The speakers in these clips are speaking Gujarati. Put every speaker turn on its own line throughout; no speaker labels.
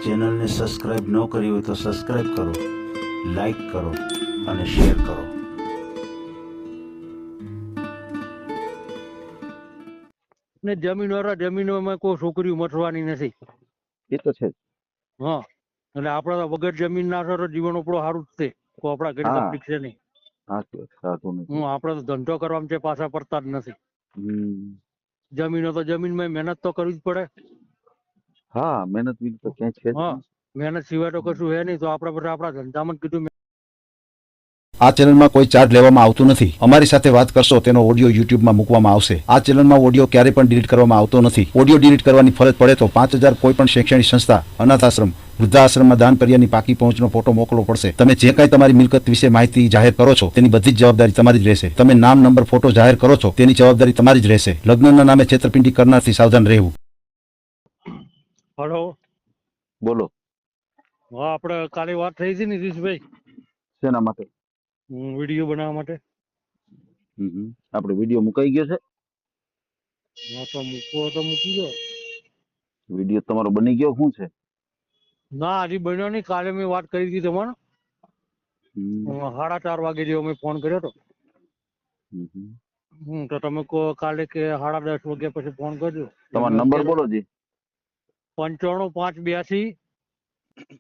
ચેનલને સબસ્ક્રાઇબ ન કરી હોય તો સબસ્ક્રાઇબ કરો, લાઈક કરો અને શેર કરો.
ને જમીનવાળા જમીનોમાં કોઈ છોકરીઓ મથવાની નથી.
એ તો છે જ.
હા, એટલે આપણે તો વગર જમીન ના તો જીવન આપણું સારું જ છે. કોઈ આપણા ઘરે
હા.
તકલીફ છે નહીં.
સાચું વાત, સાચું નથી.
આપણે તો ધંધો કરવામાં છે પાછા પડતા જ નથી.
હમ.
જમીનો તો જમીનમાં મહેનત તો કરવી જ પડે.
હા, મહેનત વિના તો ક્યાંય છે જ
હા,
નહીં.
મહેનત સિવાય તો કશું હે નહીં. તો આપણે બધા આપણા ધંધામાં જ કીધું.
આ ચેનલમાં કોઈ ચાર્જ લેવામાં આવતું નથી. અમારી સાથે વાત કરશો તેનો ઓડિયો યુટ્યુબમાં મૂકવામાં આવશે. આ ચેનલમાં ઓડિયો ક્યારેય પણ ડિલીટ કરવામાં આવતો નથી. ઓડિયો ડિલીટ કરવાની ફરજ પડે તો 5,000 કોઈ પણ શૈક્ષણિક સંસ્થા, અનાથ આશ્રમ, વૃદ્ધાશ્રમમાં દાન કર્યાની પાકી પહોંચનો ફોટો મોકલવો પડશે. તમે જે કાંઈ તમારી મિલકત વિશે માહિતી જાહેર કરો છો તેની બધી જ જવાબદારી તમારી જ રહેશે. તમે નામ, નંબર, ફોટો જાહેર કરો છો તેની જવાબદારી તમારી જ રહેશે. લગ્નના નામે છેતરપિંડી કરનારથી સાવધાન રહેવું.
હલો,
બોલો.
હા, આપણે કાલે વાત થઈ હતી ને નીતિશભાઈ,
શેના માટે?
વિડીયો બનાવવા માટે.
આપણે વિડીયો મુકાઈ ગયો છે?
હા, તો મૂકવો તો મૂકી દો.
વિડીયો તમારો બની ગયો? શું છે?
ના, હજી બન્યો નહીં. કાલે મેં વાત કરી હતી તમારે.
હમ.
4:30 વાગે જેવો મેં ફોન કર્યો હતો. તો તમે કહો કાલે કે 10:30 વાગ્યા પછી ફોન કરજો.
તમારો નંબર બોલો જી.
95 582.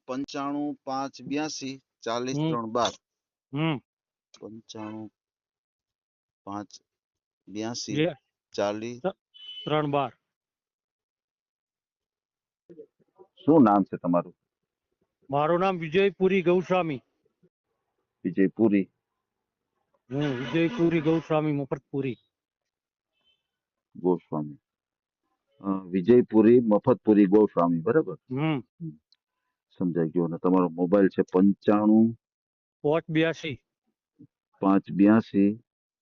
95 582 40 3 12. 95 582 40
3 12.
શું નામ છે તમારું?
મારું નામ વિજયપુરી ગૌસ્વામી.
વિજયપુરી.
વિજયપુરી ગૌસ્વામી મફતપુરી.
ગોસ્વામી. વિજયપુરી મફતપુરી ગોસ્વામી, બરાબર. સમજાઈ ગયો. અને તમારો મોબાઈલ છે 95
582
582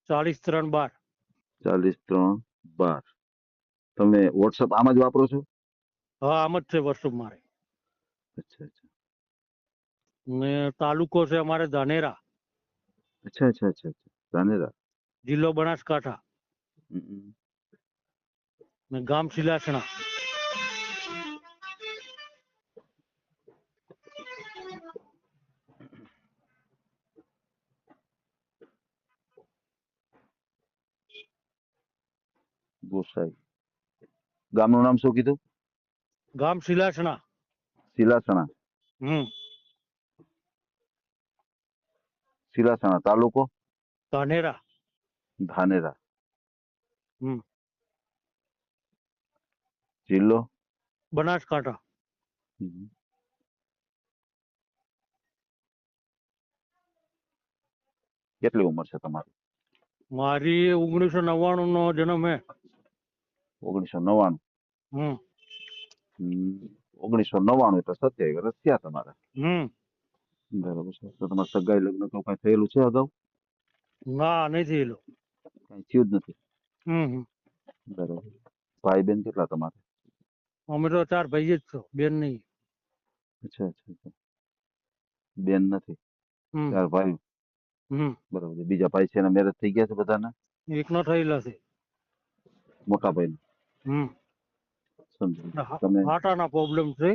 40 3 12.
40 3 12. તમે વોટ્સઅપ આમ જ વાપરો છો?
હા, આમ જ છે વોટ્સઅપ મારે.
અચ્છા અચ્છા.
ને તાલુકો છે અમારે ધાનેરા,
અચ્છા અચ્છા અચ્છા અચ્છા. ધાનેરા.
જિલ્લો બનાસકાંઠા, ને ગામ સિલાસણા.
ગોસાઈ. ગામનું નામ શું કીધું?
ગામ સિલાસણા.
સિલાસણા. સિલાસણા તાલુકો
ધાનેરા.
ધાનેરા. જિલ્લો
બનાસકાંઠા.
કેટલી ઉંમર છે તમારી?
મારી 1999 નો જન્મ હે.
1999. 1999 એટલે 27 વર્ષ થયા તમારા. બરાબર છે. તો તમારે સગાઈ લગ્ન તો કઈ થયેલું છે અગાઉ?
ના, નહીં થયેલું.
કઈ થયું જ નથી. બરાબર. ભાઈ બેન કેટલા તમારે?
અમે તો 4 ભાઈ જ છો, બેન નહીં.
અચ્છા અચ્છા અચ્છા. બેન નથી, 4 ભાઈ. બરાબર છે. બીજા ભાઈ છે એના મેરેજ થઈ ગયા છે બધાના?
એકનો થયેલા છે.
મોટા ભાઈ. સમજી. તમે
હાટાના પ્રોબ્લેમ છે.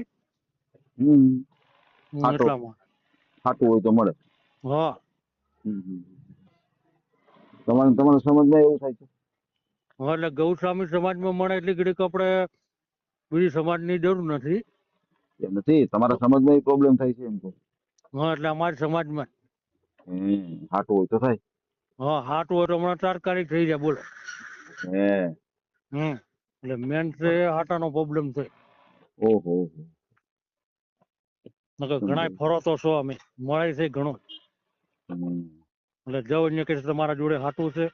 હાટો
એટલામાં.
હાટું હોય તો મળે.
હા.
તમારા સમાજમાં એવું થાય છે?
હા, એટલે ગૌસ્વામી સમાજમાં મળે એટલી ઘડીક આપણે બીજી સમાજની જરૂર નથી.
એમ નથી, તમારા સમાજમાં એ પ્રોબ્લેમ થાય છે એમ કહું.
હા, એટલે અમારી સમાજમાં
હાટું હોય તો થાય.
હા, હાટું હોય તો હમણાં તાત્કાલિક થઈ જાય. બોલો. એટલે મેન છે હાટાનો પ્રોબ્લેમ છે.
ઓહો.
ઘણા ફરો તો છો અમે મળે છે ઘણો. એટલે જવું ને કે તમારા જોડે હાટું છે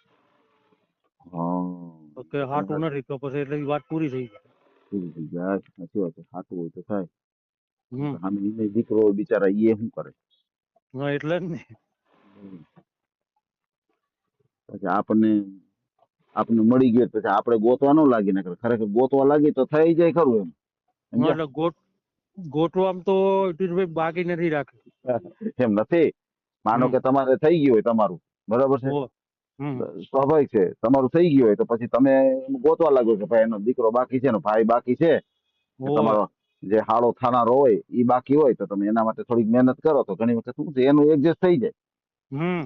કે હાટું નથી તો પછી એટલે વાત પૂરી થઈ જાય.
સાચી વાત છે. હાટું હોય તો થાય. દીકરો બિચારા એ શું કરે?
હા, એટલે જ ને.
પછી આપણને મળી ગયો પછી આપણે ગોતવા ન લાગી ને ખરેખર ગોતવા લાગી તો થઈ જાય ખરું એમ.
એટલે ગોઠવામ તો બાકી નથી રાખ્યું.
એમ નથી. માનો કે તમારે થઈ ગયું હોય તમારું, બરાબર છે, સ્વાભાવિક છે. તમારું થઈ ગયું હોય તો પછી તમે ગોતવા લાગો કે ભાઈ એનો દીકરો બાકી છે, એનો ભાઈ બાકી છે, તમારો જે હાળો થનારો હોય એ બાકી હોય તો તમે એના માટે થોડીક મહેનત કરો તો ઘણી વખત શું છે એનું એડજસ્ટ થઈ જાય.
હમ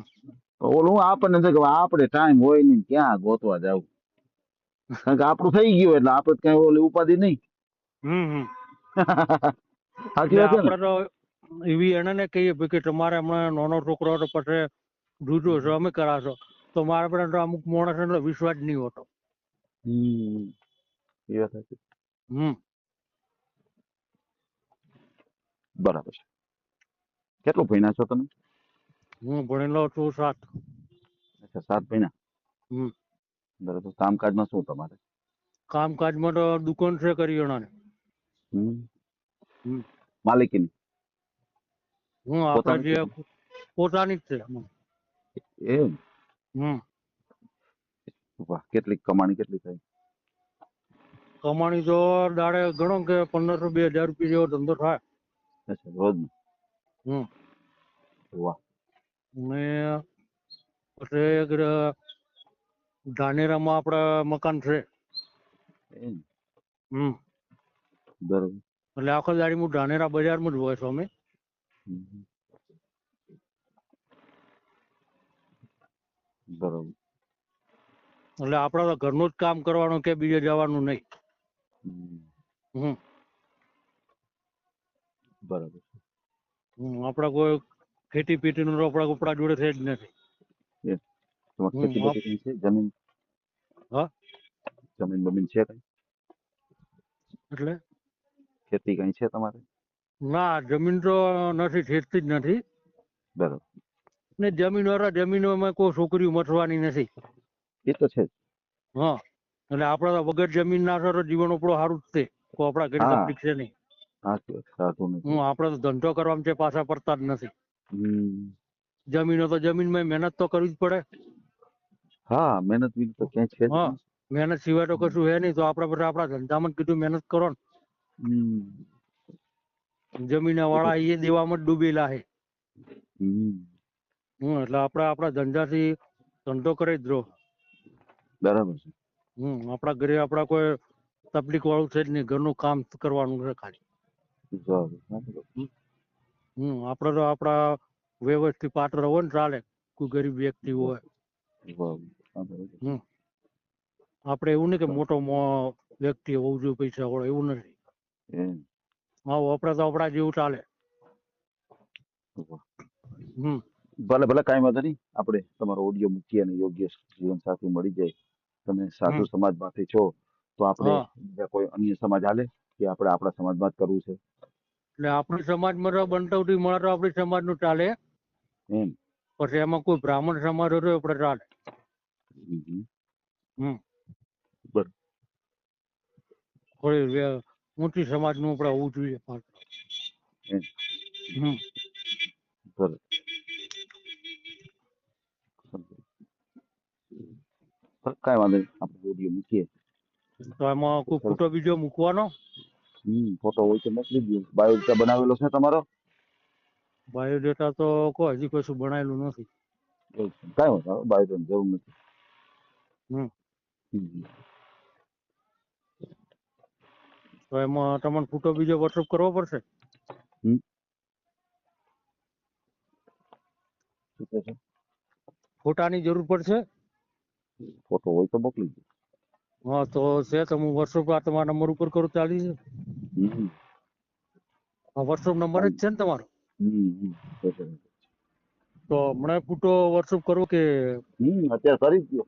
તો ઓલું આપણને થાય કે આપણે ટાઈમ હોય નહીં ક્યાં ગોતવા જવું, કારણ કે આપણું થઈ ગયું એટલે આપણે કઈ ઓલી ઉપાધિ નહીં.
હમ હમ
સાચી
એટલે
વાત છે ને?
આપડે તો એવી એને ને કહીએ ભાઈ કે તમારે હમણાં નાનો છોકરો હતો પછી જુદો છો અમે કરાશો તો મારા પર તો અમુક માણસ વિશ્વાસ નહીં હોતો.
એ વાત સાચી.
હમ
બરાબર છે. કેટલું ભણ્યા છો તમે?
હું ભણેલો છું 7.
અચ્છા 7 ભણ્યા.
હમ
બરાબર. કામકાજમાં શું તમારે?
કામકાજમાં તો દુકાન છે કરિયાણાની.
હમ.
હમ
માલિકીની?
હું આપડા
પોતાની
જે
છે?
પોતાની જ છે.
એમ?
હમ
વાહ, કેટલી કમાણી કેટલી થાય?
કમાણી તો દાડે ગણો કે 1500-2000 રૂપિયા જેવો ધંધો થાય.
અચ્છા રોજનું?
હમ
વાહ.
ને પછી એક ધાનેરામાં આપડા મકાન છે.
એમ?
હમ
બરાબર.
એટલે આખો દાડી હું ધાનેરા બજારમાં જ હોય છું અમે.
હમ. બરાબર.
એટલે આપડે તો ઘરનું જ કામ કરવાનું કે બીજે જવાનું નહીં.
હમ.
હમ
બરાબર.
આપડા કોઈ ખેતી પીતી નું આપડા કપડા જોડે છે જ નથી.
એમ? તમારે ખેતી
હમ
બેતી કઈ છે? જમીન
હા
જમીન બમીન છે કઈ?
એટલે
ખેતી કઈ છે તમારે?
ના જમીન તો નથી, ખેતી જ નથી.
બરાબર.
ને જમીન વાળા જમીનોમાં કોઈ છોકરીઓ મથવાની નથી.
એ તો છે જ.
હા એટલે આપડે તો વગર જમીન ના તો જીવન આપણું સારું જ છે. કોઈ આપડા ઘરે
હા
તકલીફ છે નહીં.
સાચું સાચું નથી.
આપડે તો ધંધો કરવામાં છે પાછા પડતા જ નથી.
હમ.
જમીનો તો જમીનમાં મહેનત તો કરવી જ પડે.
હા મહેનત વિના તો ક્યાંય છે જ
હા
નહીં.
મહેનત સિવાય તો કશું હે નહીં. તો આપડે બધા આપડા ધંધામાં જ કીધું મહેનત કરો ને.
હમ.
જમીન વાળા એ દેવામાં જ ડૂબેલા છે.
હમ.
એટલે આપડા આપડા ધંધાથી ધંધો કરી જ રહો.
બરાબર છે.
આપડા ઘરે આપડા કોઈ તકલીફ વાળું છે જ નહીં. ઘરનું કામ કરવાનું છે ખાલી. આપડે તો આપડા વ્યવસ્થિત પાત્ર હોય ને ચાલે. કોઈ ગરીબ વ્યક્તિ હોય. આપડે એવું નહીં કે મોટો વ્યક્તિ હોવું જોઈએ પૈસા વાળો, એવું નથી. હા આપડે તો આપડા જેવું ચાલે.
ભલે ભલે કાંઈ વાંધો નહીં. આપણે તમારો ઓડિયો મૂકીએ અને યોગ્ય જીવન સાથી મળી જાય. તમે સાધુ સમાજમાંથી છો તો આપણે
હા
બીજા કોઈ અન્ય સમાજ હાલે કે આપણે આપણા સમાજમાં જ કરવું છે?
એટલે આપણી સમાજમાં તો બંટવટી મળે તો આપણી સમાજ નું ચાલે.
એમ?
પછી એમાં કોઈ બ્રાહ્મણ સમાજ હોય તો આપણે ચાલે.
બરાબર.
કોઈ ઊંચી સમાજ નું આપણે હોવું જોઈએ.
એમ. બરાબર. કાંઈ વાંધો નહીં. આપણે ઓડિયો મૂકીએ.
તો એમાં કોઈ ફોટો બીજો મૂકવાનો?
ફોટો હોય તો મોકલી દો. બાયોડેટા બનાવેલો છે તમારો?
બાયોડેટા તો કોઈ હજી કશું બનાવેલું નથી.
કાંઈ વાંધો બાયોડેટાની જરૂર નથી.
તો એમાં તમારે ફોટો બીજો વોટ્સઅપ કરવો પડશે?
શું કહે છે?
ફોટાની જરૂર પડશે?
ફોટો હોય તો મોકલી દો.
હા તો છે તો હું વોટ્સઅપ આ તમારા નંબર ઉપર કરું ચાલી છે? હા વોટ્સઅપ નંબર જ છે ને તમારો? તો હમણાં ફોટો વોટ્સઅપ કરું કે?
અત્યારે કરી જ દો.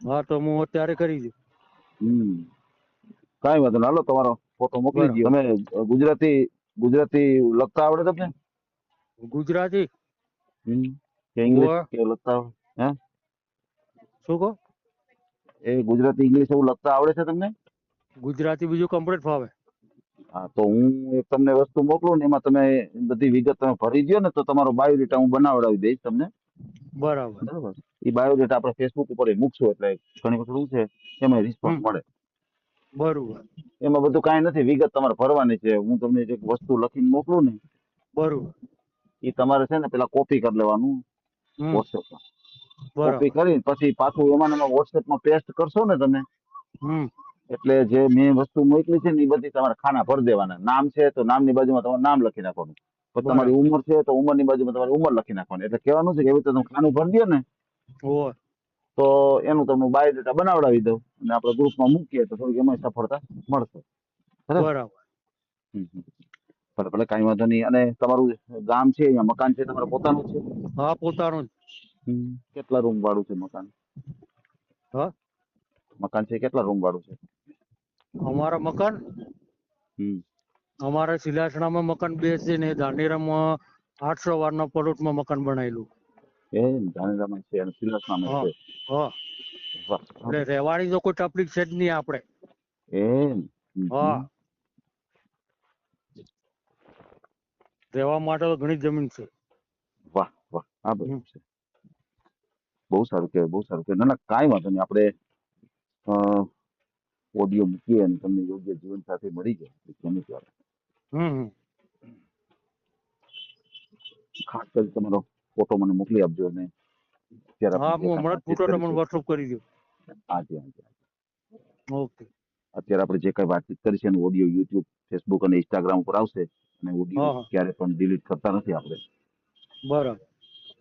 હા તો હું અત્યારે કરી દઉં.
કાંઈ વાંધો નહીં. હાલો તમારો ફોટો મોકલી દો. તમે ગુજરાતી લખતા આવડે તમને?
ગુજરાતી
કે ઇંગ્લિશ કે લખતા આવડે? હે?
શું કહો?
એ ગુજરાતી ઇંગ્લિશ એવું લખતા આવડે છે તમને?
ગુજરાતી બીજું કમ્પ્લીટ ફાવે.
હા તો હું એક તમને વસ્તુ મોકલું ને એમાં તમે બધી વિગત તમે ભરી દો ને તો તમારો બાયોડેટા હું બનાવડાવી દઈશ તમને.
બરાબર.
બરાબર. એ બાયોડેટા આપણે ફેસબુક ઉપર મૂકશું એટલે ઘણી વખત શું છે એમાં રિસ્પોન્સ મળે.
બરોબર.
એમાં બધું કાંઈ નથી, વિગત તમારે ભરવાની છે. હું તમને જે વસ્તુ લખીને મોકલું ને
બરોબર.
એ તમારે છે ને પેલા કોપી કરી લેવાનું વોટ્સએપમાં. કોપી
બરાબર.
કરી પછી પાછું એમાં વોટ્સએપમાં પેસ્ટ કરશો ને તમે એટલે જે મેં વસ્તુ મોકલી છે ને એ બધી તમારે ખાના ભરી દેવાના. નામ છે તો નામની બાજુમાં તમારું નામ લખી નાખવાનું. પછી તમારી ઉંમર છે તો ઉંમરની બાજુમાં તમારી ઉંમર લખી નાખવાની. એટલે કહેવાનું છે કે એવી રીતે તમે ખાનું ભરી દો ને
ઓય
તો એનું તમને બાયોડેટા બનાવડાવી દઉં અને આપણે ગ્રુપમાં મૂકીએ તો થોડીક એમાં સફળતા મળશે.
બરાબર.
ભલે ભલે કાંઈ વાંધો નહીં. અને તમારું ગામ છે અહીંયા મકાન છે તમારું પોતાનું છે?
હા પોતાનું જ.
કેટલા રૂમ વાળું છે મકાન?
હા
મકાન છે કેટલા રૂમ વાળું છે?
અમારા મકાન અમારે સિલાસણામાં મકાન 2 છે ને ધાનેરામાં 800 વારના પ્લોટમાં મકાન બનાવેલું.
એ ધાનેરામાં છે અને સિલાસણામાં
હા
છે.
હા
વાહ.
એટલે રહેવાની તો કોઈ તકલીફ છે જ નહીં આપણે.
એમ.
હા રહેવા માટે તો ઘણી જમીન છે.
વાહ વાહ. આ બધું છે. બહુ સારું કહેવાય, બહુ સારું કહેવાય. ના ના કાંઈ વાંધો નહીં. આપણે ઓડિયો મૂકીએ અને તમને યોગ્ય જીવન સાથી મળી જાય ગમે ત્યારે. ખાસ કરી તમારો ફોટો મને મોકલી આપજો અને
હા હું હમણાં ફોટો તમને વોટ્સઅપ કરી દઉં.
હાજી હાજી.
ઓકે.
અત્યારે આપણે જે કઈ વાતચીત કરી છે એનો ઓડિયો યુટ્યુબ, ફેસબુક અને ઇન્સ્ટાગ્રામ ઉપર આવશે અને ઓડિયો ક્યારે પણ ડિલીટ કરતા નથી આપણે.
બરાબર.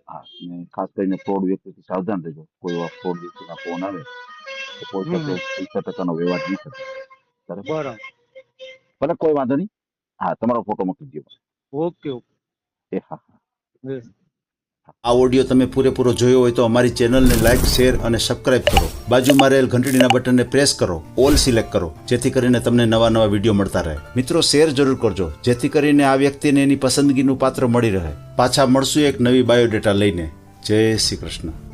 હા. અને ખાસ કરીને ફ્રોડ વ્યક્તિથી સાવધાન રહેજો. કોઈ એવા ફ્રોડ વ્યક્તિના ફોન આવે તો કોઈ સાથે 50% વ્યવહાર નહીં થતો.
બરાબર.
ભલે કોઈ વાંધો નહીં. હા તમારો ફોટો મોકલી દો.
Okay okay.
એ હા હા.
Yes.
આ ઓડિયો તમે પૂરેપૂરો જોયો હોય તો અમારી ચેનલને લાઇક, શેર અને સબસ્ક્રાઇબ કરો. બાજુમાં રહેલ ઘંટડીના બટનને પ્રેસ કરો, ઓલ સિલેક્ટ કરો, જેથી કરીને તમને નવા નવા વિડીયો મળતા રહે. મિત્રો શેર જરૂર કરજો, જેથી કરીને આ વ્યક્તિને એની પસંદગીનું પાત્ર મળી રહે. પાછા મળશું એક નવી બાયોડેટા લઈને. જય શ્રી કૃષ્ણ.